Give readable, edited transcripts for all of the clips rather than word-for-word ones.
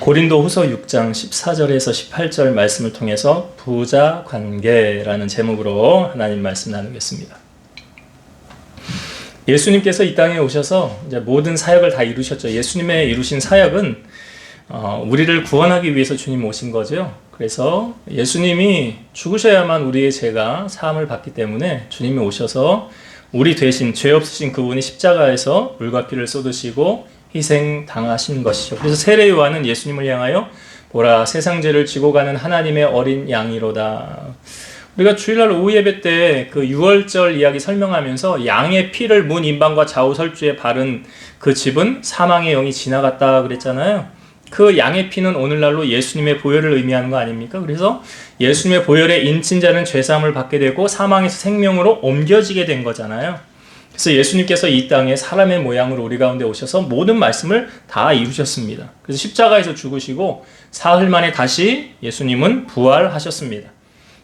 고린도후서 6장 14절에서 18절 말씀을 통해서 부자 관계라는 제목으로 하나님 말씀 나누겠습니다. 예수님께서 이 땅에 오셔서 이제 모든 사역을 다 이루셨죠. 예수님의 이루신 사역은 우리를 구원하기 위해서 주님 오신 거죠. 그래서 예수님이 죽으셔야만 우리의 죄가 사함을 받기 때문에 주님이 오셔서 우리 대신 죄 없으신 그분이 십자가에서 물과 피를 쏟으시고 희생당하신 것이죠. 그래서 세례 요한은 예수님을 향하여 보라 세상 죄를 지고 가는 하나님의 어린 양이로다. 우리가 주일날 오후 예배 때 그 유월절 이야기 설명하면서 양의 피를 문 임방과 좌우 설주에 바른 그 집은 사망의 영이 지나갔다 그랬잖아요. 그 양의 피는 오늘날로 예수님의 보혈을 의미하는 거 아닙니까? 그래서 예수님의 보혈에 인친 자는 죄사함을 받게 되고 사망에서 생명으로 옮겨지게 된 거잖아요. 그래서 예수님께서 이 땅에 사람의 모양으로 우리 가운데 오셔서 모든 말씀을 다 이루셨습니다. 그래서 십자가에서 죽으시고 사흘 만에 다시 예수님은 부활하셨습니다.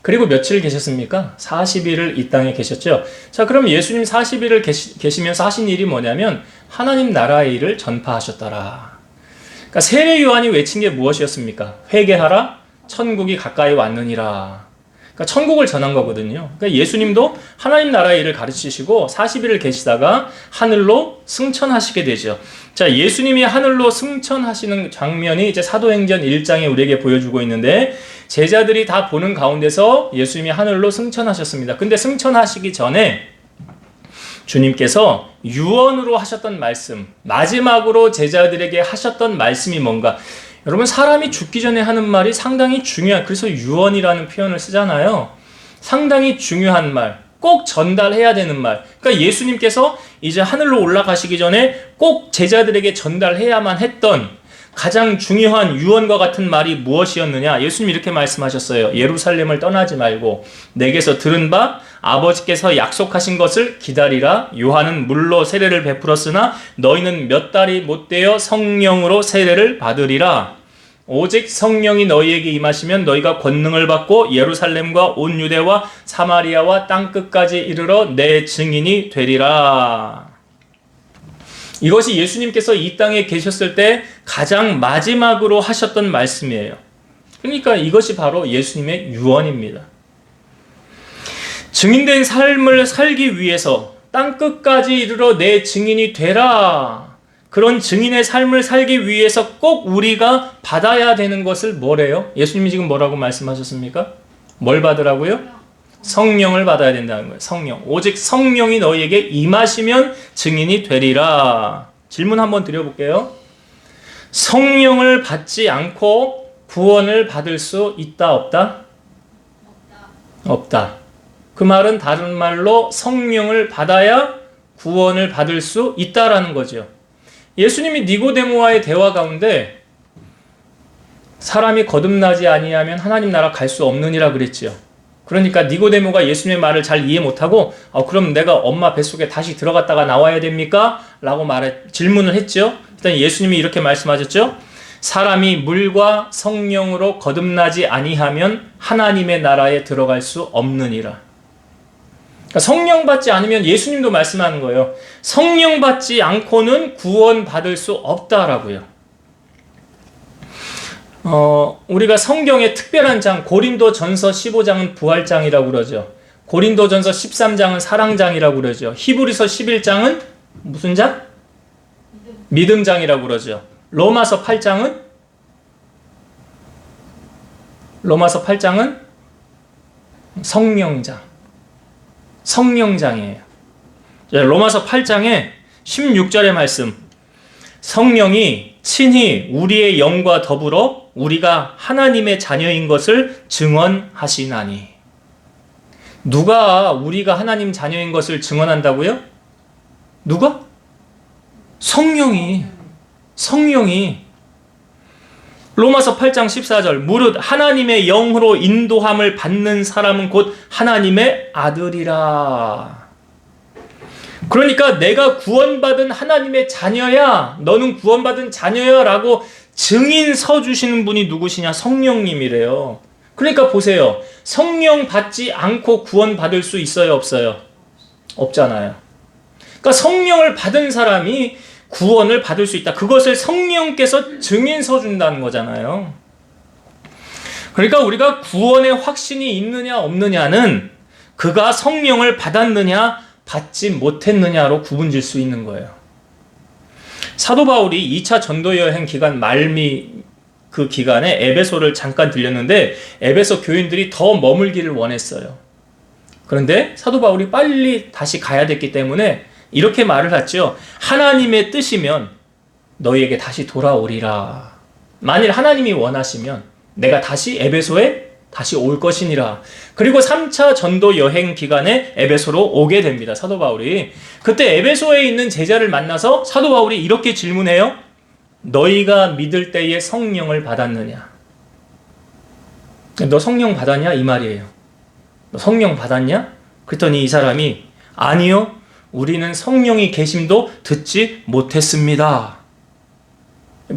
그리고 며칠 계셨습니까? 40일을 이 땅에 계셨죠. 자, 그럼 예수님 40일을 계시면서 하신 일이 뭐냐면 하나님 나라의 일을 전파하셨더라. 그러니까 세례 요한이 외친 게 무엇이었습니까? 회개하라, 천국이 가까이 왔느니라. 그러니까 천국을 전한 거거든요. 그러니까 예수님도 하나님 나라의 일을 가르치시고 40일을 계시다가 하늘로 승천하시게 되죠. 자, 예수님이 하늘로 승천하시는 장면이 이제 사도행전 1장에 우리에게 보여주고 있는데 제자들이 다 보는 가운데서 예수님이 하늘로 승천하셨습니다. 근데 승천하시기 전에 주님께서 유언으로 하셨던 말씀, 마지막으로 제자들에게 하셨던 말씀이 뭔가? 여러분, 사람이 죽기 전에 하는 말이 상당히 중요한, 그래서 유언이라는 표현을 쓰잖아요. 상당히 중요한 말, 꼭 전달해야 되는 말. 그러니까 예수님께서 이제 하늘로 올라가시기 전에 꼭 제자들에게 전달해야만 했던 가장 중요한 유언과 같은 말이 무엇이었느냐? 예수님이 이렇게 말씀하셨어요. 예루살렘을 떠나지 말고 내게서 들은 바 아버지께서 약속하신 것을 기다리라. 요한은 물로 세례를 베풀었으나 너희는 몇 달이 못되어 성령으로 세례를 받으리라. 오직 성령이 너희에게 임하시면 너희가 권능을 받고 예루살렘과 온 유대와 사마리아와 땅끝까지 이르러 내 증인이 되리라. 이것이 예수님께서 이 땅에 계셨을 때 가장 마지막으로 하셨던 말씀이에요. 그러니까 이것이 바로 예수님의 유언입니다. 증인된 삶을 살기 위해서 땅끝까지 이르러 내 증인이 되라. 그런 증인의 삶을 살기 위해서 꼭 우리가 받아야 되는 것을 뭐래요? 예수님이 지금 뭐라고 말씀하셨습니까? 뭘 받으라고요? 성령을 받아야 된다는 거예요. 성령. 오직 성령이 너희에게 임하시면 증인이 되리라. 질문 한번 드려볼게요. 성령을 받지 않고 구원을 받을 수 있다, 없다? 없다. 그 말은 다른 말로 성령을 받아야 구원을 받을 수 있다라는 거죠. 예수님이 니고데모와의 대화 가운데 사람이 거듭나지 아니하면 하나님 나라 갈 수 없느니라 그랬지요. 그러니까 니고데모가 예수님의 말을 잘 이해 못하고 그럼 내가 엄마 뱃속에 다시 들어갔다가 나와야 됩니까? 라고 질문을 했죠. 일단 예수님이 이렇게 말씀하셨죠. 사람이 물과 성령으로 거듭나지 아니하면 하나님의 나라에 들어갈 수 없느니라. 그러니까 성령 받지 않으면 예수님도 말씀하는 거예요. 성령 받지 않고는 구원 받을 수 없다라고요. 우리가 성경의 특별한 장, 고린도전서 15장은 부활장이라고 그러죠. 고린도전서 13장은 사랑장이라고 그러죠. 히브리서 11장은 무슨 장? 믿음장이라고 그러죠. 로마서 8장은 성령장이에요. 로마서 8장에 16절의 말씀. 성령이 친히 우리의 영과 더불어 우리가 하나님의 자녀인 것을 증언하시나니. 누가 우리가 하나님 자녀인 것을 증언한다고요? 누가? 성령이. 로마서 8장 14절. 무릇 하나님의 영으로 인도함을 받는 사람은 곧 하나님의 아들이라. 그러니까 내가 구원받은 하나님의 자녀야, 너는 구원받은 자녀야 라고 증인 서주시는 분이 누구시냐? 성령님이래요. 그러니까 보세요. 성령 받지 않고 구원받을 수 있어요, 없어요? 없잖아요. 그러니까 성령을 받은 사람이 구원을 받을 수 있다. 그것을 성령께서 증인서 준다는 거잖아요. 그러니까 우리가 구원의 확신이 있느냐 없느냐는 그가 성령을 받았느냐 받지 못했느냐로 구분질 수 있는 거예요. 사도 바울이 2차 전도 여행 기간 말미 그 기간에 에베소를 잠깐 들렸는데 에베소 교인들이 더 머물기를 원했어요. 그런데 사도 바울이 빨리 다시 가야 됐기 때문에 이렇게 말을 했죠. 하나님의 뜻이면 너희에게 다시 돌아오리라. 만일 하나님이 원하시면 내가 다시 에베소에 다시 올 것이니라. 그리고 3차 전도 여행 기간에 에베소로 오게 됩니다. 사도 바울이. 그때 에베소에 있는 제자를 만나서 사도 바울이 이렇게 질문해요. 너희가 믿을 때에 성령을 받았느냐? 너 성령 받았냐? 이 말이에요. 너 성령 받았냐? 그랬더니 이 사람이 아니요. 우리는 성령이 계심도 듣지 못했습니다.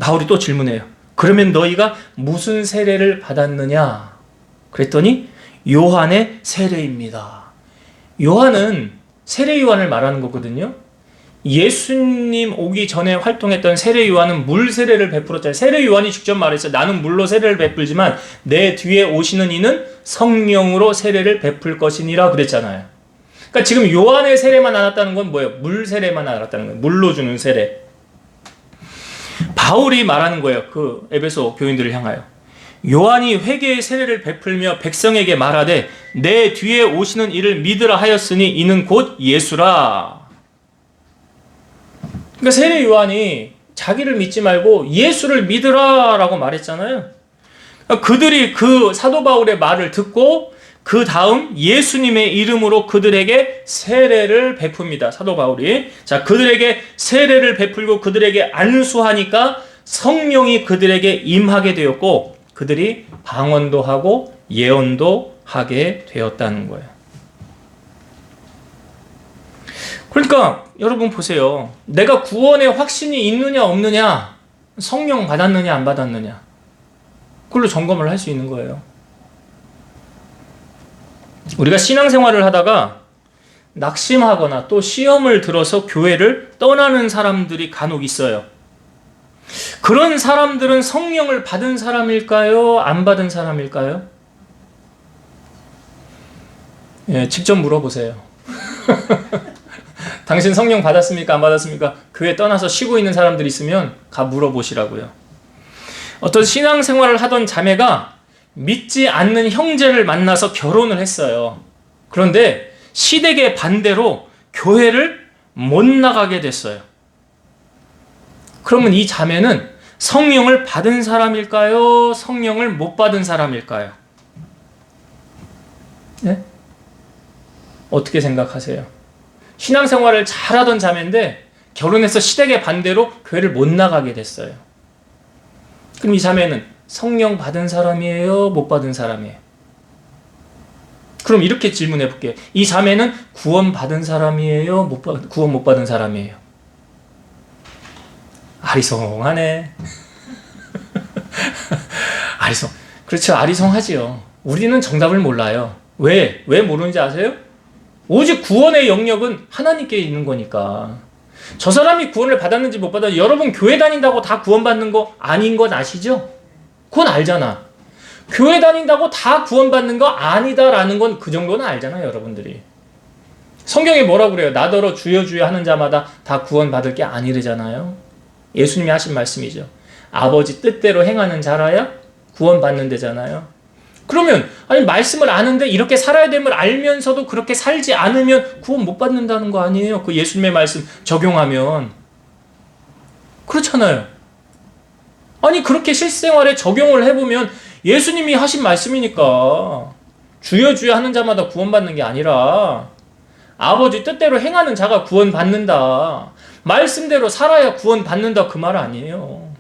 바울이 또 질문해요. 그러면 너희가 무슨 세례를 받았느냐? 그랬더니 요한의 세례입니다. 요한은 세례 요한을 말하는 거거든요. 예수님 오기 전에 활동했던 세례 요한은 물 세례를 베풀었잖아요. 세례 요한이 직접 말했어요. 나는 물로 세례를 베풀지만 내 뒤에 오시는 이는 성령으로 세례를 베풀 것이니라 그랬잖아요. 그러니까 지금 요한의 세례만 알았다는 건 뭐예요? 물 세례만 알았다는 거예요. 물로 주는 세례. 바울이 말하는 거예요. 그 에베소 교인들을 향하여. 요한이 회개의 세례를 베풀며 백성에게 말하되 내 뒤에 오시는 이를 믿으라 하였으니 이는 곧 예수라. 그러니까 세례 요한이 자기를 믿지 말고 예수를 믿으라 라고 말했잖아요. 그러니까 그들이 그 사도 바울의 말을 듣고 그 다음 예수님의 이름으로 그들에게 세례를 베풉니다. 사도 바울이. 자, 그들에게 세례를 베풀고 그들에게 안수하니까 성령이 그들에게 임하게 되었고 그들이 방언도 하고 예언도 하게 되었다는 거예요. 그러니까 여러분 보세요. 내가 구원의 확신이 있느냐 없느냐, 성령 받았느냐 안 받았느냐, 그걸로 점검을 할 수 있는 거예요. 우리가 신앙생활을 하다가 낙심하거나 또 시험을 들어서 교회를 떠나는 사람들이 간혹 있어요. 그런 사람들은 성령을 받은 사람일까요? 안 받은 사람일까요? 예, 직접 물어보세요. 당신 성령 받았습니까? 안 받았습니까? 교회 떠나서 쉬고 있는 사람들 있으면 가 물어보시라고요. 어떤 신앙생활을 하던 자매가 믿지 않는 형제를 만나서 결혼을 했어요. 그런데 시댁의 반대로 교회를 못 나가게 됐어요. 그러면 이 자매는 성령을 받은 사람일까요? 성령을 못 받은 사람일까요? 네? 어떻게 생각하세요? 신앙생활을 잘하던 자매인데 결혼해서 시댁의 반대로 교회를 못 나가게 됐어요. 그럼 이 자매는 성령 받은 사람이에요? 못 받은 사람이에요? 그럼 이렇게 질문해 볼게요. 이 자매는 구원 받은 사람이에요? 구원 못 받은 사람이에요? 아리송하네. 그렇죠. 아리송하지요. 우리는 정답을 몰라요. 왜 모르는지 아세요? 오직 구원의 영역은 하나님께 있는 거니까. 저 사람이 구원을 받았는지 못 받았는지, 여러분 교회 다닌다고 다 구원받는 거 아닌 건 아시죠? 그건 알잖아. 교회 다닌다고 다 구원받는 거 아니다라는 건 그 정도는 알잖아요, 여러분들이. 성경에 뭐라고 그래요? 나더러 주여 주여 하는 자마다 다 구원받을 게 아니래잖아요. 예수님이 하신 말씀이죠. 아버지 뜻대로 행하는 자라야 구원받는 데잖아요. 그러면 아니 말씀을 아는데 이렇게 살아야 됨을 알면서도 그렇게 살지 않으면 구원 못 받는다는 거 아니에요? 그 예수님의 말씀 적용하면. 그렇잖아요. 아니 그렇게 실생활에 적용을 해보면 예수님이 하신 말씀이니까 주여 주여 하는 자마다 구원받는 게 아니라 아버지 뜻대로 행하는 자가 구원받는다. 말씀대로 살아야 구원받는다 그 말 아니에요.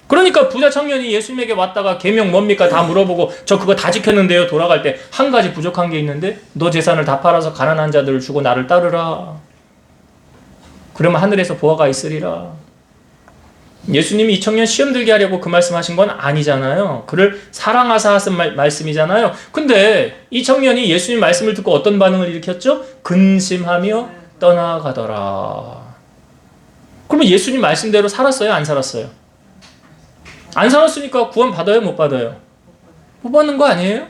그러니까 부자 청년이 예수님에게 왔다가 계명 뭡니까? 다 물어보고 저 그거 다 지켰는데요. 돌아갈 때 한 가지 부족한 게 있는데 너 재산을 다 팔아서 가난한 자들을 주고 나를 따르라. 그러면 하늘에서 보화가 있으리라. 예수님이 이 청년 시험 들게 하려고 그 말씀하신 건 아니잖아요. 그를 사랑하사 하신 말씀이잖아요. 근데 이 청년이 예수님 말씀을 듣고 어떤 반응을 일으켰죠? 근심하며 떠나가더라. 그러면 예수님 말씀대로 살았어요? 안 살았어요? 안 살았으니까 구원 받아요? 못 받아요? 못 받는 거 아니에요?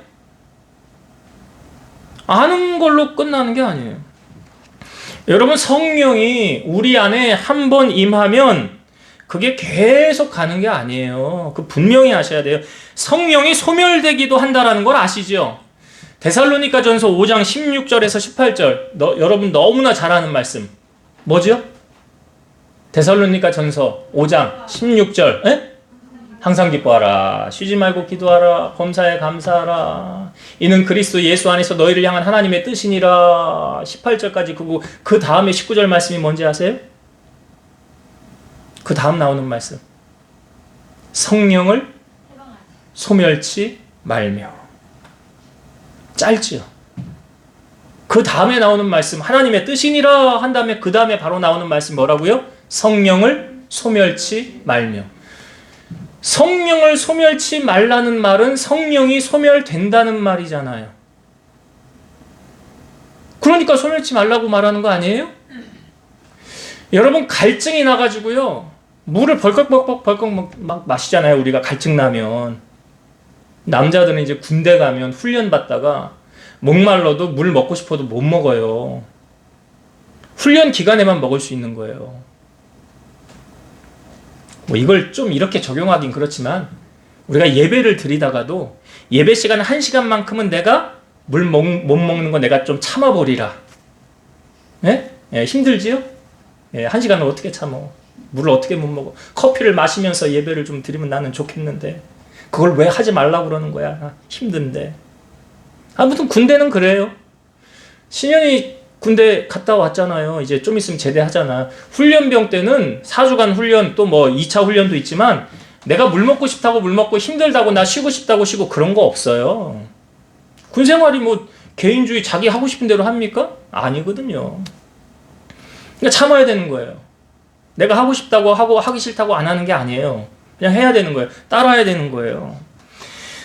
아는 걸로 끝나는 게 아니에요. 여러분, 성령이 우리 안에 한 번 임하면 그게 계속 가는 게 아니에요. 그 분명히 아셔야 돼요. 성령이 소멸되기도 한다라는 걸 아시죠? 데살로니가전서 5장 16절에서 18절 여러분 너무나 잘 아는 말씀 뭐죠? 데살로니가전서 5장 16절 에? 항상 기뻐하라 쉬지 말고 기도하라 범사에 감사하라 이는 그리스도 예수 안에서 너희를 향한 하나님의 뜻이니라. 18절까지 그 다음에 19절 말씀이 뭔지 아세요? 그 다음 나오는 말씀 성령을 소멸치 말며. 짧지요. 그 다음에 나오는 말씀 하나님의 뜻이니라 한 다음에 그 다음에 바로 나오는 말씀 뭐라고요? 성령을 소멸치 말며. 성령을 소멸치 말라는 말은 성령이 소멸된다는 말이잖아요. 그러니까 소멸치 말라고 말하는 거 아니에요? 여러분 갈증이 나가지고요 물을 벌컥 막 마시잖아요. 우리가 갈증 나면 남자들은 이제 군대 가면 훈련 받다가 목말라도 물 먹고 싶어도 못 먹어요. 훈련 기간에만 먹을 수 있는 거예요. 뭐 이걸 좀 이렇게 적용하긴 그렇지만 우리가 예배를 드리다가도 예배 시간 1시간만큼은 내가 물 못 먹는 거 내가 좀 참아버리라. 예? 예, 힘들지요? 예, 1시간을 어떻게 참어? 물을 어떻게 못 먹어? 커피를 마시면서 예배를 좀 드리면 나는 좋겠는데 그걸 왜 하지 말라고 그러는 거야? 힘든데. 아무튼 군대는 그래요. 신현이 군대 갔다 왔잖아요. 이제 좀 있으면 제대하잖아. 훈련병 때는 4주간 훈련 또 뭐 2차 훈련도 있지만 내가 물 먹고 싶다고 물 먹고 힘들다고 나 쉬고 싶다고 쉬고 그런 거 없어요. 군생활이 뭐 개인주의 자기 하고 싶은 대로 합니까? 아니거든요. 그러니까 참아야 되는 거예요. 내가 하고 싶다고 하고 하기 싫다고 안 하는 게 아니에요. 그냥 해야 되는 거예요. 따라야 되는 거예요.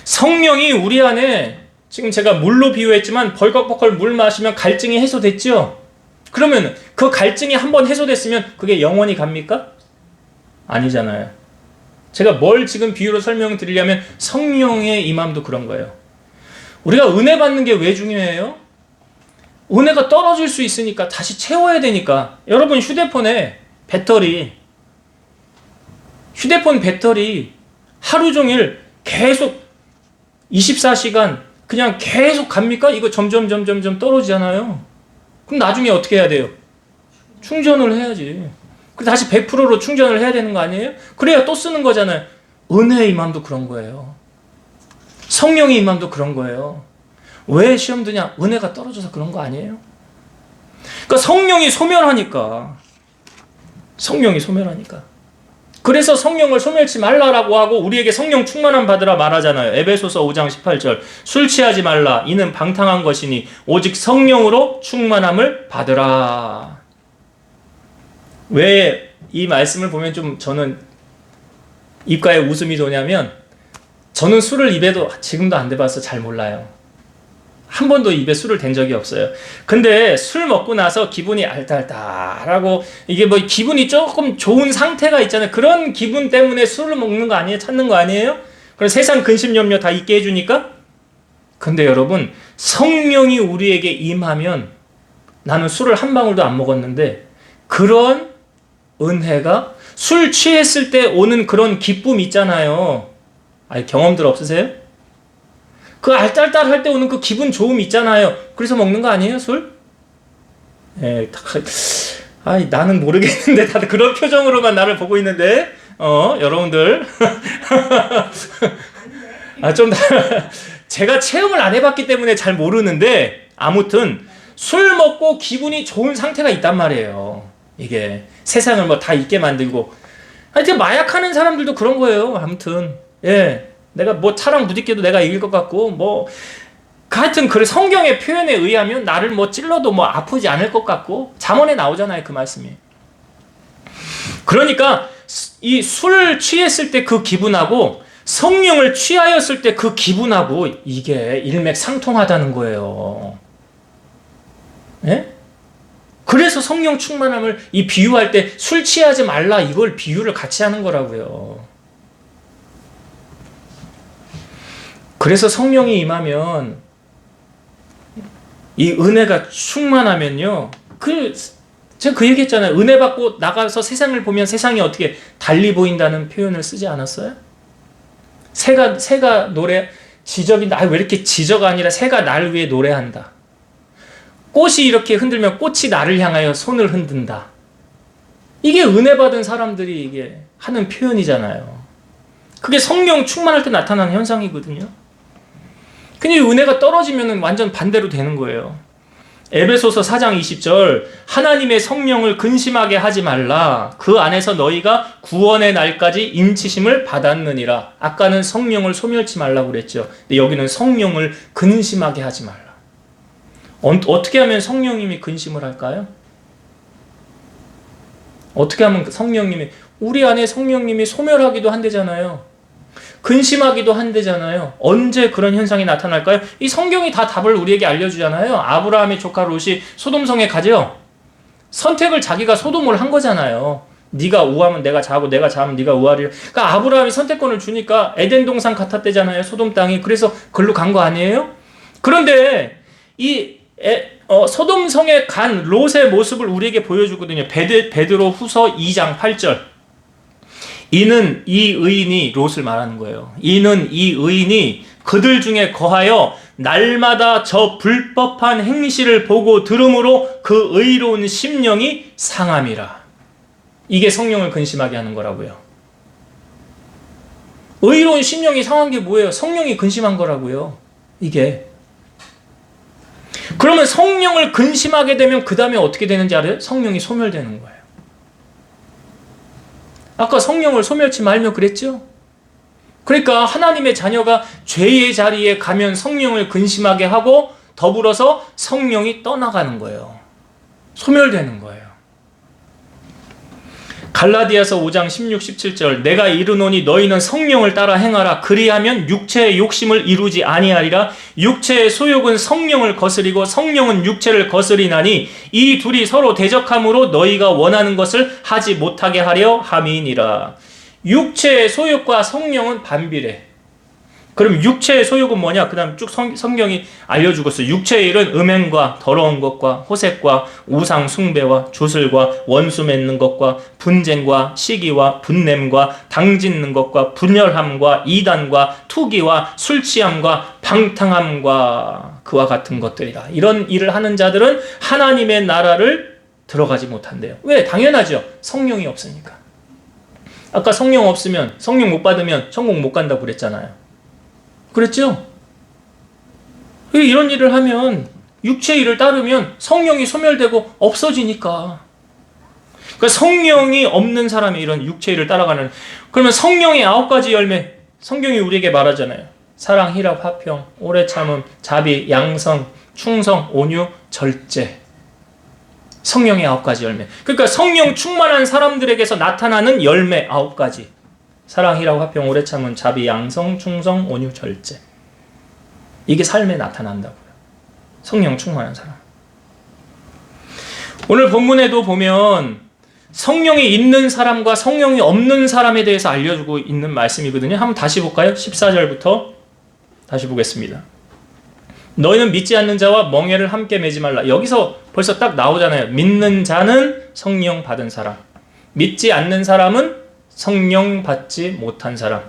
성령이 우리 안에 지금 제가 물로 비유했지만 벌컥벌컥 물 마시면 갈증이 해소됐죠? 그러면 그 갈증이 한번 해소됐으면 그게 영원히 갑니까? 아니잖아요. 제가 뭘 지금 비유로 설명드리려면 성령의 임함도 그런 거예요. 우리가 은혜 받는 게 왜 중요해요? 은혜가 떨어질 수 있으니까 다시 채워야 되니까. 여러분 휴대폰 배터리 하루 종일 계속 24시간 그냥 계속 갑니까? 이거 점점 떨어지잖아요. 그럼 나중에 어떻게 해야 돼요? 충전을 해야지. 그래서 다시 100%로 충전을 해야 되는 거 아니에요? 그래야 또 쓰는 거잖아요. 은혜의 임함도 그런 거예요. 성령의 임함도 그런 거예요. 왜 시험 드냐? 은혜가 떨어져서 그런 거 아니에요? 그러니까 성령이 소멸하니까. 그래서 성령을 소멸치 말라라고 하고 우리에게 성령 충만함 받으라 말하잖아요. 에베소서 5장 18절. 술 취하지 말라. 이는 방탕한 것이니 오직 성령으로 충만함을 받으라. 왜 이 말씀을 보면 좀 저는 입가에 웃음이 도냐면 저는 술을 입에도 지금도 안 대봐서 잘 몰라요. 한 번도 입에 술을 댄 적이 없어요. 근데 술 먹고 나서 기분이 알딸딸하고 이게 뭐 기분이 조금 좋은 상태가 있잖아요. 그런 기분 때문에 술을 먹는 거 아니에요? 찾는 거 아니에요? 그럼 세상 근심 염려 다 잊게 해주니까? 근데 여러분 성령이 우리에게 임하면 나는 술을 한 방울도 안 먹었는데 그런 은혜가 술 취했을 때 오는 그런 기쁨 있잖아요. 아니 경험들 없으세요? 그 알딸딸할 때 오는 그 기분 좋음 있잖아요. 그래서 먹는 거 아니에요, 술? 예, 아이, 나는 모르겠는데 다들 그런 표정으로만 나를 보고 있는데, 여러분들. 제가 체험을 안 해봤기 때문에 잘 모르는데, 아무튼, 술 먹고 기분이 좋은 상태가 있단 말이에요. 이게 세상을 뭐 다 잊게 만들고. 하여튼 마약하는 사람들도 그런 거예요. 아무튼, 예. 내가 뭐 차랑 부딪혀도 내가 이길 것 같고 뭐 하여튼 그 성경의 표현에 의하면 나를 뭐 찔러도 뭐 아프지 않을 것 같고 잠언에 나오잖아요. 그 말씀이. 그러니까 이 술 취했을 때 그 기분하고 성령을 취하였을 때 그 기분하고 이게 일맥상통하다는 거예요. 예? 그래서 성령 충만함을 이 비유할 때 술 취하지 말라 이걸 비유를 같이 하는 거라고요. 그래서 성령이 임하면 이 은혜가 충만하면요. 제가 그 얘기했잖아요. 은혜 받고 나가서 세상을 보면 세상이 어떻게 달리 보인다는 표현을 쓰지 않았어요? 새가 노래 지적인다. 왜 이렇게 지저가 아니라 새가 날 위해 노래한다. 꽃이 이렇게 흔들면 꽃이 나를 향하여 손을 흔든다. 이게 은혜 받은 사람들이 이게 하는 표현이잖아요. 그게 성령 충만할 때 나타나는 현상이거든요. 근데 은혜가 떨어지면 완전 반대로 되는 거예요. 에베소서 4장 20절 하나님의 성령을 근심하게 하지 말라. 그 안에서 너희가 구원의 날까지 인치심을 받았느니라. 아까는 성령을 소멸치 말라고 그랬죠. 근데 여기는 성령을 근심하게 하지 말라. 어떻게 하면 성령님이 근심을 할까요? 어떻게 하면 성령님이 우리 안에 성령님이 소멸하기도 한대잖아요. 근심하기도 한대잖아요. 언제 그런 현상이 나타날까요? 이 성경이 다 답을 우리에게 알려주잖아요. 아브라함의 조카 롯이 소돔성에 가죠. 선택을 자기가 소돔을 한 거잖아요. 네가 우하면 내가 자고 내가 자면 네가 우하리라. 그러니까 아브라함이 선택권을 주니까 에덴 동산 같았대잖아요. 소돔 땅이. 그래서 글로 간 거 아니에요? 그런데 소돔성에 간 롯의 모습을 우리에게 보여주거든요. 베드로 후서 2장 8절. 이는 이 의인이 롯을 말하는 거예요. 이는 이 의인이 그들 중에 거하여 날마다 저 불법한 행실을 보고 들음으로 그 의로운 심령이 상함이라. 이게 성령을 근심하게 하는 거라고요. 의로운 심령이 상한 게 뭐예요? 성령이 근심한 거라고요. 이게. 그러면 성령을 근심하게 되면 그 다음에 어떻게 되는지 알아요? 성령이 소멸되는 거예요. 아까 성령을 소멸치 말며 그랬죠? 그러니까 하나님의 자녀가 죄의 자리에 가면 성령을 근심하게 하고 더불어서 성령이 떠나가는 거예요. 소멸되는 거예요. 갈라디아서 5장 16, 17절 내가 이르노니 너희는 성령을 따라 행하라. 그리하면 육체의 욕심을 이루지 아니하리라. 육체의 소욕은 성령을 거스리고 성령은 육체를 거스리나니 이 둘이 서로 대적함으로 너희가 원하는 것을 하지 못하게 하려 함이니라. 육체의 소욕과 성령은 반비례. 그럼 육체의 소욕은 뭐냐? 그 다음 쭉 성경이 알려주고 있어요. 육체의 일은 음행과 더러운 것과 호색과 우상 숭배와 조슬과 원수 맺는 것과 분쟁과 시기와 분냄과 당짓는 것과 분열함과 이단과 투기와 술취함과 방탕함과 그와 같은 것들이라. 이런 일을 하는 자들은 하나님의 나라를 들어가지 못한대요. 왜? 당연하죠. 성령이 없으니까. 아까 성령 없으면, 성령 못 받으면 천국 못 간다고 그랬잖아요. 그랬죠? 이런 일을 하면 육체의 일을 따르면 성령이 소멸되고 없어지니까. 그러니까 성령이 없는 사람이 이런 육체의 일을 따라가는. 그러면 성령의 9가지 열매 성경이 우리에게 말하잖아요. 사랑, 희락, 화평, 오래 참음, 자비, 양성, 충성, 온유, 절제. 성령의 9가지 열매. 그러니까 성령 충만한 사람들에게서 나타나는 열매 9가지. 사랑, 희락, 화평, 오래 참음, 자비, 양성, 충성, 온유, 절제. 이게 삶에 나타난다고요. 성령 충만한 사람. 오늘 본문에도 보면 성령이 있는 사람과 성령이 없는 사람에 대해서 알려주고 있는 말씀이거든요. 한번 다시 볼까요? 14절부터 다시 보겠습니다. 너희는 믿지 않는 자와 멍에를 함께 매지 말라. 여기서 벌써 딱 나오잖아요. 믿는 자는 성령 받은 사람. 믿지 않는 사람은 성령 받지 못한 사람.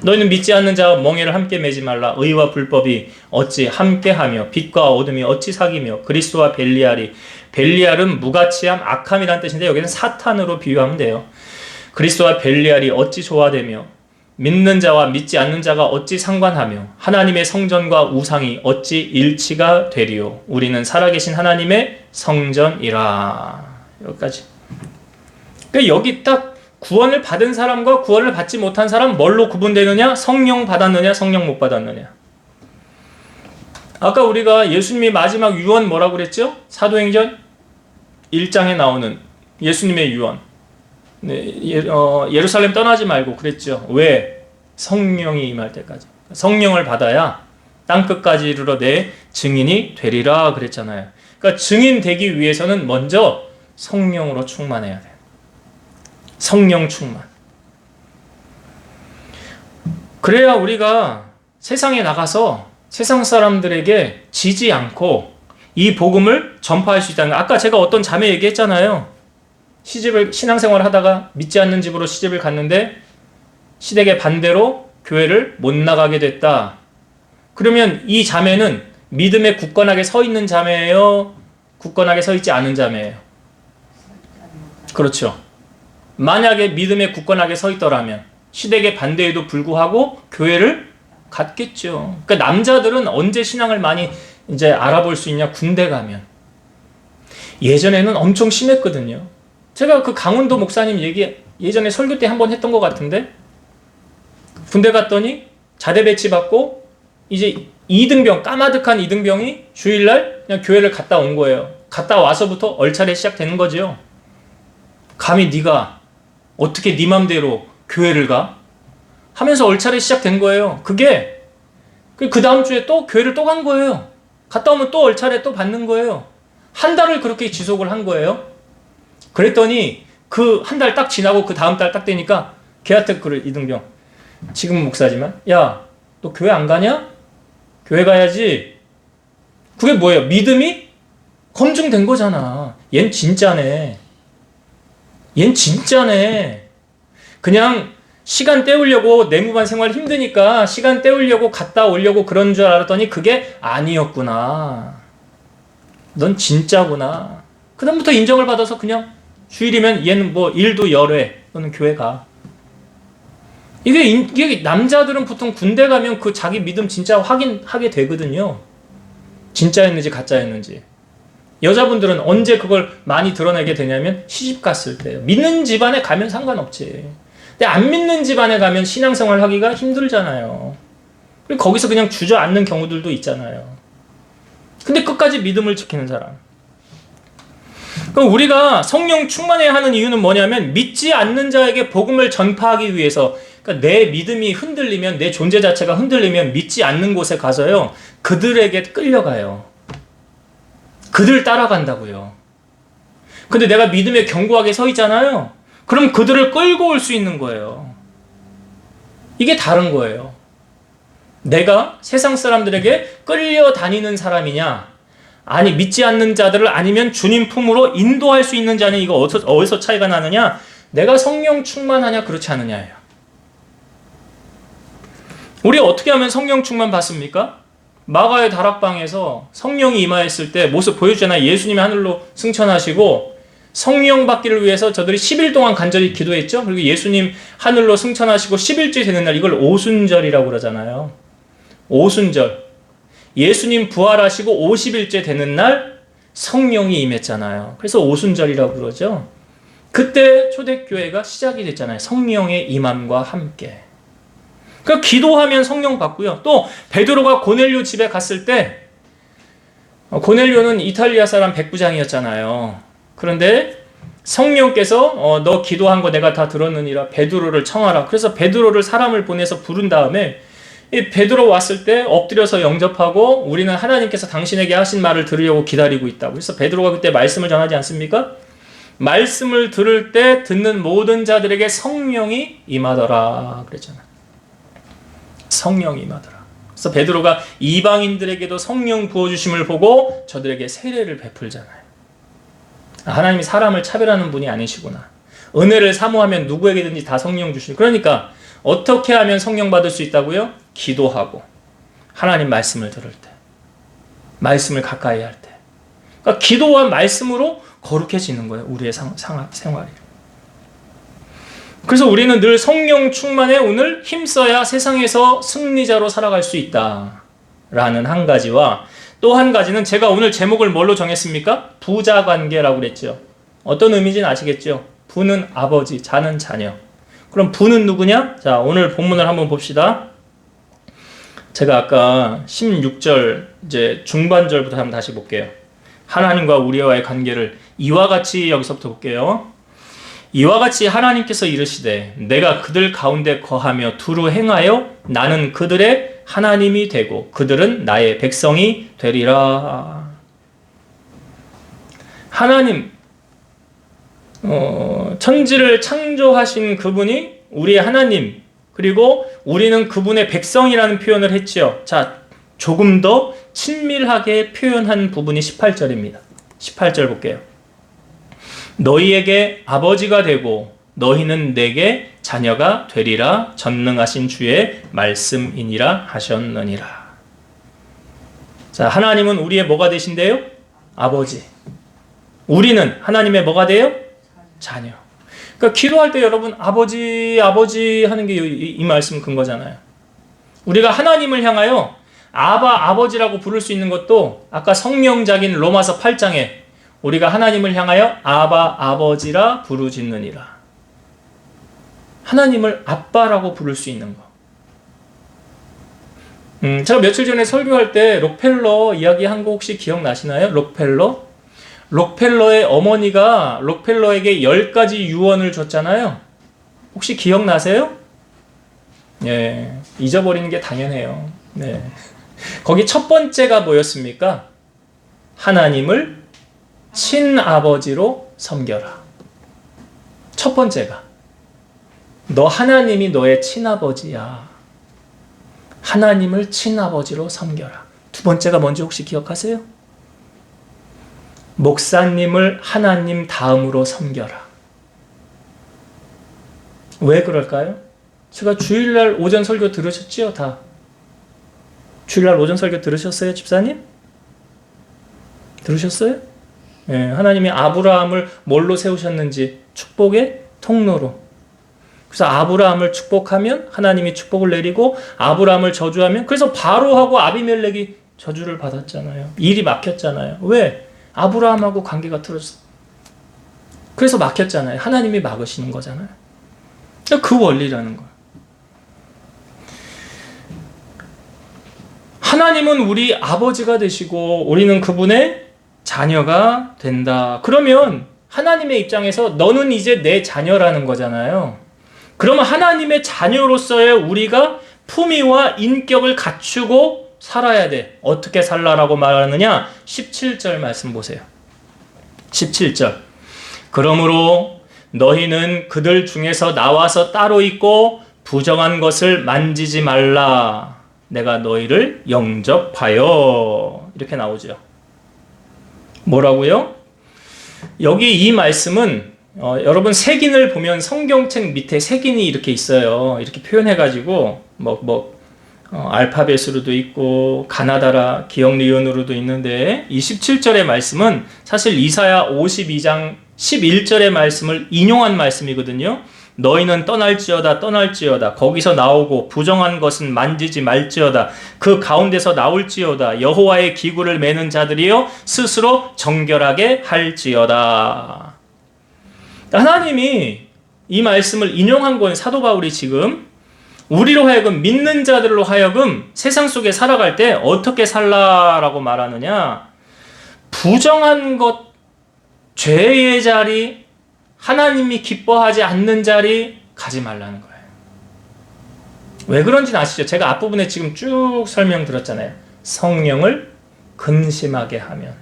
너희는 믿지 않는 자와 멍에를 함께 매지 말라. 의와 불법이 어찌 함께하며 빛과 어둠이 어찌 사귀며 그리스도와 벨리알이. 벨리알은 무가치함, 악함이란 뜻인데 여기는 사탄으로 비유하면 돼요. 그리스도와 벨리알이 어찌 조화되며 믿는 자와 믿지 않는 자가 어찌 상관하며 하나님의 성전과 우상이 어찌 일치가 되리요. 우리는 살아계신 하나님의 성전이라. 여기까지. 그러니까 여기 딱 구원을 받은 사람과 구원을 받지 못한 사람 뭘로 구분되느냐? 성령 받았느냐? 성령 못 받았느냐? 아까 우리가 예수님이 마지막 유언 뭐라고 그랬죠? 사도행전 1장에 나오는 예수님의 유언. 네, 예루살렘 떠나지 말고 그랬죠. 왜? 성령이 임할 때까지. 성령을 받아야 땅끝까지 이르러 내 증인이 되리라 그랬잖아요. 그러니까 증인 되기 위해서는 먼저 성령으로 충만해야 돼요. 성령 충만. 그래야 우리가 세상에 나가서 세상 사람들에게 지지 않고 이 복음을 전파할 수 있다는 거. 아까 제가 어떤 자매 얘기했잖아요. 신앙생활을 하다가 믿지 않는 집으로 시집을 갔는데 시댁의 반대로 교회를 못 나가게 됐다. 그러면 이 자매는 믿음에 굳건하게 서 있는 자매예요? 굳건하게 서 있지 않은 자매예요? 그렇죠. 만약에 믿음에 굳건하게 서 있더라면 시댁의 반대에도 불구하고 교회를 갔겠죠. 그러니까 남자들은 언제 신앙을 많이 이제 알아볼 수 있냐? 군대 가면. 예전에는 엄청 심했거든요. 제가 그 강원도 목사님 얘기 예전에 설교 때 한번 했던 것 같은데 군대 갔더니 자대 배치 받고 이제 이등병, 까마득한 이등병이 주일날 그냥 교회를 갔다 온 거예요. 갔다 와서부터 얼차례 시작되는 거죠. 감히 네가 어떻게 네 맘대로 교회를 가? 하면서 얼차례 시작된 거예요. 그게 그 다음 주에 또 교회를 또 간 거예요. 갔다 오면 또 얼차례 또 받는 거예요. 한 달을 그렇게 지속을 한 거예요. 그랬더니 그 한 달 딱 지나고 그 다음 달 딱 되니까 걔한테 그래, 이등병. 지금 목사지만 야, 너 교회 안 가냐? 교회 가야지. 그게 뭐예요? 믿음이 검증된 거잖아. 얜 진짜네. 얜 진짜네. 그냥 시간 때우려고 내무반 생활 힘드니까 시간 때우려고 갔다 오려고 그런 줄 알았더니 그게 아니었구나. 넌 진짜구나. 그다음부터 인정을 받아서 그냥 주일이면 얘는 뭐 일도 열회 너는 교회 가. 이게 남자들은 보통 군대 가면 그 자기 믿음 진짜 확인하게 되거든요. 진짜였는지 가짜였는지. 여자분들은 언제 그걸 많이 드러내게 되냐면 시집 갔을 때요. 믿는 집안에 가면 상관없지. 근데 안 믿는 집안에 가면 신앙생활 하기가 힘들잖아요. 그리고 거기서 그냥 주저앉는 경우들도 있잖아요. 근데 끝까지 믿음을 지키는 사람. 그럼 우리가 성령 충만해야 하는 이유는 뭐냐면 믿지 않는 자에게 복음을 전파하기 위해서. 그러니까 내 믿음이 흔들리면, 내 존재 자체가 흔들리면 믿지 않는 곳에 가서요 그들에게 끌려가요. 그들 따라간다고요. 근데 내가 믿음에 견고하게 서 있잖아요. 그럼 그들을 끌고 올 수 있는 거예요. 이게 다른 거예요. 내가 세상 사람들에게 끌려다니는 사람이냐, 아니 믿지 않는 자들을 아니면 주님 품으로 인도할 수 있는 자는 이거 어디서 차이가 나느냐? 내가 성령 충만하냐 그렇지 않느냐예요. 우리 어떻게 하면 성령 충만 받습니까? 마가의 다락방에서 성령이 임하였을 때 모습 보여주잖아요. 예수님이 하늘로 승천하시고 성령 받기를 위해서 저들이 10일 동안 간절히 기도했죠. 그리고 예수님 하늘로 승천하시고 10일째 되는 날, 이걸 오순절이라고 그러잖아요. 오순절. 예수님 부활하시고 50일째 되는 날 성령이 임했잖아요. 그래서 오순절이라고 그러죠. 그때 초대교회가 시작이 됐잖아요. 성령의 임함과 함께. 그러니까 기도하면 성령 받고요. 또 베드로가 고넬료 집에 갔을 때, 고넬료는 이탈리아 사람 백부장이었잖아요. 그런데 성령께서 너 기도한 거 내가 다 들었느니라 베드로를 청하라. 그래서 베드로를 사람을 보내서 부른 다음에 이 베드로 왔을 때 엎드려서 영접하고 우리는 하나님께서 당신에게 하신 말을 들으려고 기다리고 있다고. 그래서 베드로가 그때 말씀을 전하지 않습니까? 말씀을 들을 때 듣는 모든 자들에게 성령이 임하더라 그랬잖아요. 성령이 임하더라. 그래서 베드로가 이방인들에게도 성령 부어주심을 보고 저들에게 세례를 베풀잖아요. 하나님이 사람을 차별하는 분이 아니시구나. 은혜를 사모하면 누구에게든지 다 성령 주시고. 그러니까 어떻게 하면 성령 받을 수 있다고요? 기도하고 하나님 말씀을 들을 때, 말씀을 가까이 할 때. 그러니까 기도와 말씀으로 거룩해지는 거예요. 우리의 생활이. 그래서 우리는 늘 성령 충만에 오늘 힘써야 세상에서 승리자로 살아갈 수 있다라는 한 가지와, 또 한 가지는 제가 오늘 제목을 뭘로 정했습니까? 부자관계라고 그랬죠. 어떤 의미인지는 아시겠죠? 부는 아버지, 자는 자녀. 그럼 부는 누구냐? 자, 오늘 본문을 한번 봅시다. 제가 아까 16절 이제 중반절부터 한번 다시 볼게요. 하나님과 우리와의 관계를 이와 같이 여기서부터 볼게요. 이와 같이 하나님께서 이르시되 내가 그들 가운데 거하며 두루 행하여 나는 그들의 하나님이 되고 그들은 나의 백성이 되리라. 하나님, 천지를 창조하신 그분이 우리의 하나님, 그리고 우리는 그분의 백성이라는 표현을 했지요. 자, 조금 더 친밀하게 표현한 부분이 18절입니다. 18절 볼게요. 너희에게 아버지가 되고 너희는 내게 자녀가 되리라 전능하신 주의 말씀이니라 하셨느니라. 자, 하나님은 우리의 뭐가 되신대요? 아버지. 우리는 하나님의 뭐가 돼요? 자녀. 그러니까 기도할 때 여러분 아버지 아버지 하는 게 이 말씀 근거잖아요. 우리가 하나님을 향하여 아버지라고 부를 수 있는 것도 아까 성명작인 로마서 8장에 우리가 하나님을 향하여 아버지라 부르짖느니라. 하나님을 아빠라고 부를 수 있는 거. 제가 며칠 전에 설교할 때 록펠러 이야기한 거 혹시 기억나시나요? 록펠러의 어머니가 록펠러에게 10가지 유언을 줬잖아요. 혹시 기억나세요? 예, 잊어버리는 게 당연해요. 네. 거기 첫 번째가 뭐였습니까? 하나님을 친아버지로 섬겨라. 첫 번째가 너 하나님이 너의 친아버지야. 하나님을 친아버지로 섬겨라. 두 번째가 뭔지 혹시 기억하세요? 목사님을 하나님 다음으로 섬겨라. 왜 그럴까요? 제가 주일날 오전 설교 들으셨지요? 다. 주일날 오전 설교 들으셨어요, 집사님? 들으셨어요? 예, 하나님이 아브라함을 뭘로 세우셨는지 축복의 통로로. 그래서 아브라함을 축복하면 하나님이 축복을 내리고 아브라함을 저주하면 그래서 바로하고 아비멜렉이 저주를 받았잖아요. 일이 막혔잖아요. 왜? 아브라함하고 관계가 틀어졌어. 그래서 막혔잖아요. 하나님이 막으시는 거잖아요. 그 원리라는 거예요. 하나님은 우리 아버지가 되시고 우리는 그분의 자녀가 된다. 그러면 하나님의 입장에서 너는 이제 내 자녀라는 거잖아요. 그러면 하나님의 자녀로서의 우리가 품위와 인격을 갖추고 살아야 돼. 어떻게 살라라고 말하느냐? 17절 말씀 보세요. 17절. 그러므로 너희는 그들 중에서 나와서 따로 있고 부정한 것을 만지지 말라. 내가 너희를 영접하여. 이렇게 나오죠. 뭐라고요? 여기 이 말씀은 여러분 색인을 보면 성경책 밑에 색인이 이렇게 있어요. 이렇게 표현해가지고 알파벳으로도 있고 가나다라 기억리은으로도 있는데 이 17절의 말씀은 사실 이사야 52장 11절의 말씀을 인용한 말씀이거든요. 너희는 떠날지어다 거기서 나오고 부정한 것은 만지지 말지어다 그 가운데서 나올지어다 여호와의 기구를 매는 자들이여 스스로 정결하게 할지어다. 하나님이 이 말씀을 인용한 건 사도 바울이 지금 우리로 하여금 믿는 자들로 하여금 세상 속에 살아갈 때 어떻게 살라라고 말하느냐? 부정한 것, 죄의 자리, 하나님이 기뻐하지 않는 자리 가지 말라는 거예요. 왜 그런지는 아시죠? 제가 앞부분에 지금 쭉 설명드렸잖아요. 성령을 근심하게 하면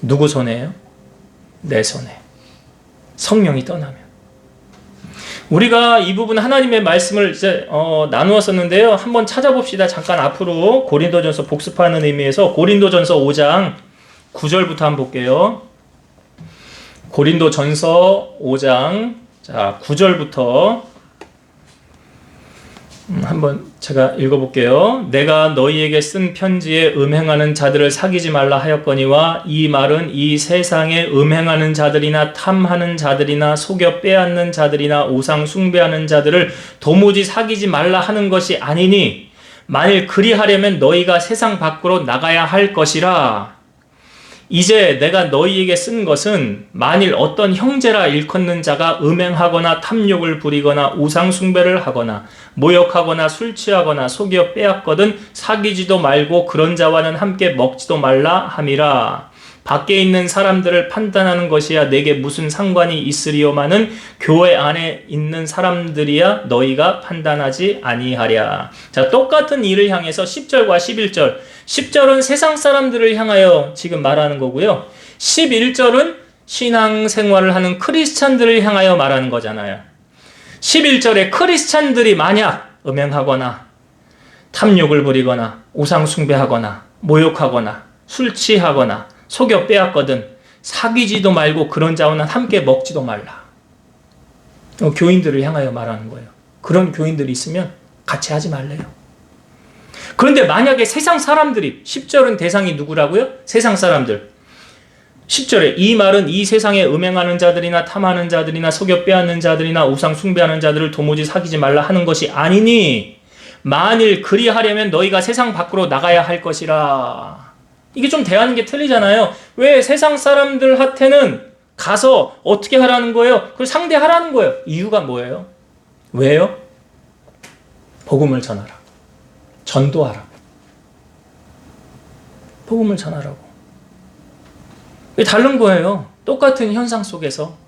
누구 손에요? 내 손에. 성령이 떠나면. 우리가 이 부분 하나님의 말씀을 이제 나누었었는데요. 한번 찾아봅시다. 잠깐 앞으로 고린도전서 복습하는 의미에서 고린도전서 5장 9절부터 한번 볼게요. 고린도전서 5장 자 9절부터 한번 제가 읽어볼게요. 내가 너희에게 쓴 편지에 음행하는 자들을 사귀지 말라 하였거니와 이 말은 이 세상에 음행하는 자들이나 탐하는 자들이나 속여 빼앗는 자들이나 우상 숭배하는 자들을 도무지 사귀지 말라 하는 것이 아니니 만일 그리하려면 너희가 세상 밖으로 나가야 할 것이라. 이제 내가 너희에게 쓴 것은 만일 어떤 형제라 일컫는 자가 음행하거나 탐욕을 부리거나 우상 숭배를 하거나 모욕하거나 술 취하거나 속여 빼앗거든 사귀지도 말고 그런 자와는 함께 먹지도 말라 함이라. 밖에 있는 사람들을 판단하는 것이야 내게 무슨 상관이 있으리요마는 교회 안에 있는 사람들이야 너희가 판단하지 아니하랴. 자, 똑같은 일을 향해서 10절과 11절 10절은 세상 사람들을 향하여 지금 말하는 거고요. 11절은 신앙생활을 하는 크리스찬들을 향하여 말하는 거잖아요. 11절에 크리스찬들이 만약 음행하거나 탐욕을 부리거나 우상 숭배하거나 모욕하거나 술 취하거나 속여 빼앗거든 사귀지도 말고 그런 자와는 함께 먹지도 말라. 교인들을 향하여 말하는 거예요. 그런 교인들이 있으면 같이 하지 말래요. 그런데 만약에 세상 사람들이, 10절은 대상이 누구라고요? 세상 사람들. 10절에 이 말은 이 세상에 음행하는 자들이나 탐하는 자들이나 속여 빼앗는 자들이나 우상 숭배하는 자들을 도무지 사귀지 말라 하는 것이 아니니 만일 그리하려면 너희가 세상 밖으로 나가야 할 것이라. 이게 좀 대하는 게 틀리잖아요. 왜 세상 사람들한테는 가서 어떻게 하라는 거예요? 그걸 상대하라는 거예요. 이유가 뭐예요? 왜요? 복음을 전하라. 전도하라. 복음을 전하라고. 이게 다른 거예요. 똑같은 현상 속에서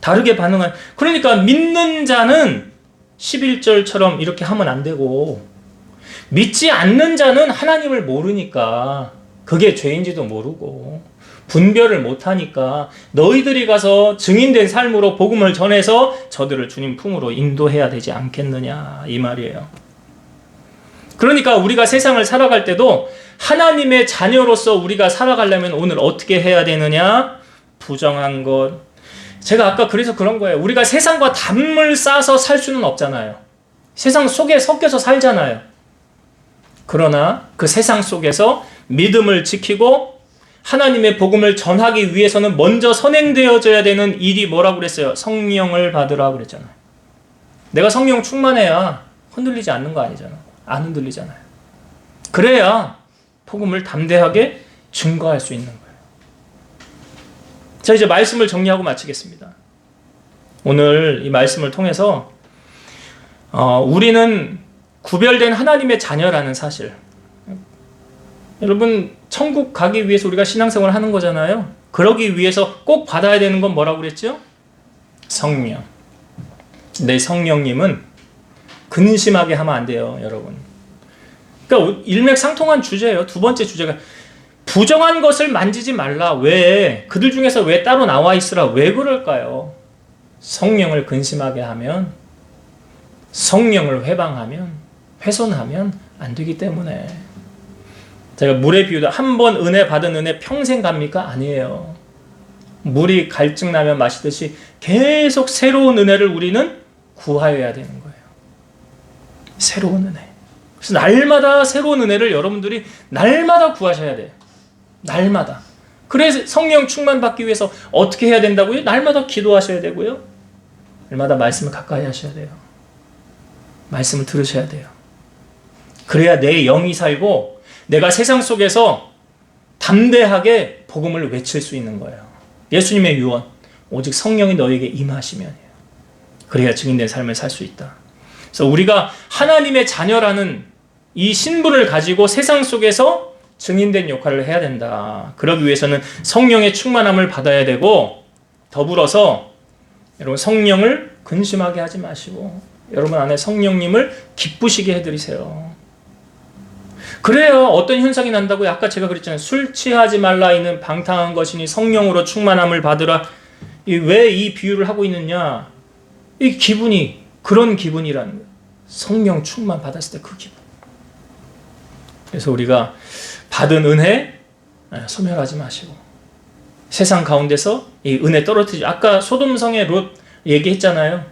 다르게 반응한. 그러니까 믿는 자는 11절처럼 이렇게 하면 안 되고, 믿지 않는 자는 하나님을 모르니까, 그게 죄인지도 모르고 분별을 못하니까 너희들이 가서 증인된 삶으로 복음을 전해서 저들을 주님 품으로 인도해야 되지 않겠느냐, 이 말이에요. 그러니까 우리가 세상을 살아갈 때도 하나님의 자녀로서 우리가 살아가려면 오늘 어떻게 해야 되느냐? 부정한 것. 제가 아까 그래서 그런 거예요. 우리가 세상과 담을 싸서 살 수는 없잖아요. 세상 속에 섞여서 살잖아요. 그러나 그 세상 속에서 믿음을 지키고 하나님의 복음을 전하기 위해서는 먼저 선행되어져야 되는 일이 뭐라고 그랬어요? 성령을 받으라 그랬잖아요. 내가 성령 충만해야 흔들리지 않는 거 아니잖아. 안 흔들리잖아요. 그래야 복음을 담대하게 증거할 수 있는 거예요. 자, 이제 말씀을 정리하고 마치겠습니다. 오늘 이 말씀을 통해서 우리는 구별된 하나님의 자녀라는 사실. 여러분, 천국 가기 위해서 우리가 신앙생활을 하는 거잖아요. 그러기 위해서 꼭 받아야 되는 건 뭐라고 그랬죠? 성령. 내 성령님은 근심하게 하면 안 돼요, 여러분. 그러니까 일맥상통한 주제예요. 두 번째 주제가 부정한 것을 만지지 말라. 왜? 그들 중에서 왜 따로 나와 있으라? 왜 그럴까요? 성령을 근심하게 하면, 성령을 회방하면, 훼손하면 안 되기 때문에. 제가 물의 비유도 한 번 은혜 받은 은혜 평생 갑니까? 아니에요. 물이 갈증나면 마시듯이 계속 새로운 은혜를 우리는 구하여야 되는 거예요. 새로운 은혜. 그래서 날마다 새로운 은혜를 여러분들이 날마다 구하셔야 돼요. 날마다. 그래서 성령 충만 받기 위해서 어떻게 해야 된다고요? 날마다 기도하셔야 되고요. 날마다 말씀을 가까이 하셔야 돼요. 말씀을 들으셔야 돼요. 그래야 내 영이 살고 내가 세상 속에서 담대하게 복음을 외칠 수 있는 거예요. 예수님의 유언, 오직 성령이 너에게 임하시면이에요. 그래야 증인된 삶을 살 수 있다. 그래서 우리가 하나님의 자녀라는 이 신분을 가지고 세상 속에서 증인된 역할을 해야 된다. 그러기 위해서는 성령의 충만함을 받아야 되고, 더불어서 여러분 성령을 근심하게 하지 마시고 여러분 안에 성령님을 기쁘시게 해드리세요. 그래야 어떤 현상이 난다고요? 아까 제가 그랬잖아요. 술 취하지 말라 이는 방탕한 것이니 성령으로 충만함을 받으라. 왜 이 비유를 하고 있느냐? 이 기분이 그런 기분이라는 거예요. 성령 충만 받았을 때 그 기분. 그래서 우리가 받은 은혜 소멸하지 마시고 세상 가운데서 이 은혜 떨어뜨리지. 아까 소돔성의 롯 얘기했잖아요.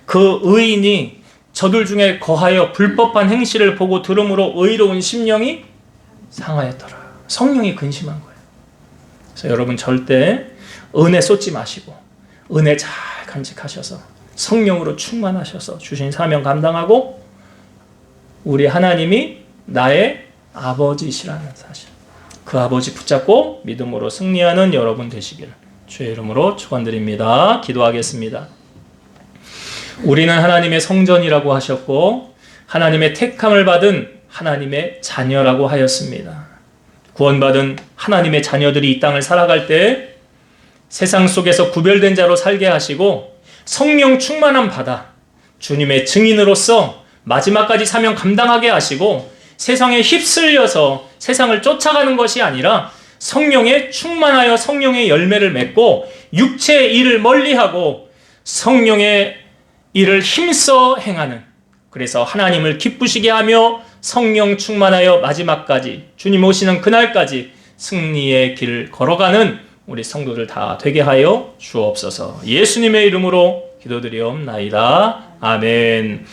그 의인이 저들 중에 거하여 불법한 행실을 보고 들음으로 의로운 심령이 상하였더라. 성령이 근심한 거예요. 그래서 여러분 절대 은혜 쏟지 마시고 은혜 잘 간직하셔서 성령으로 충만하셔서 주신 사명 감당하고 우리 하나님이 나의 아버지시라는 사실, 그 아버지 붙잡고 믿음으로 승리하는 여러분 되시길 주의 이름으로 축원드립니다. 기도하겠습니다. 우리는 하나님의 성전이라고 하셨고 하나님의 택함을 받은 하나님의 자녀라고 하였습니다. 구원받은 하나님의 자녀들이 이 땅을 살아갈 때 세상 속에서 구별된 자로 살게 하시고 성령 충만함 받아 주님의 증인으로서 마지막까지 사명 감당하게 하시고 세상에 휩쓸려서 세상을 쫓아가는 것이 아니라 성령에 충만하여 성령의 열매를 맺고 육체의 일을 멀리하고 성령의 일을 힘써 행하는, 그래서 하나님을 기쁘시게 하며 성령 충만하여 마지막까지 주님 오시는 그날까지 승리의 길 걸어가는 우리 성도들 다 되게 하여 주옵소서. 예수님의 이름으로 기도드리옵나이다. 아멘.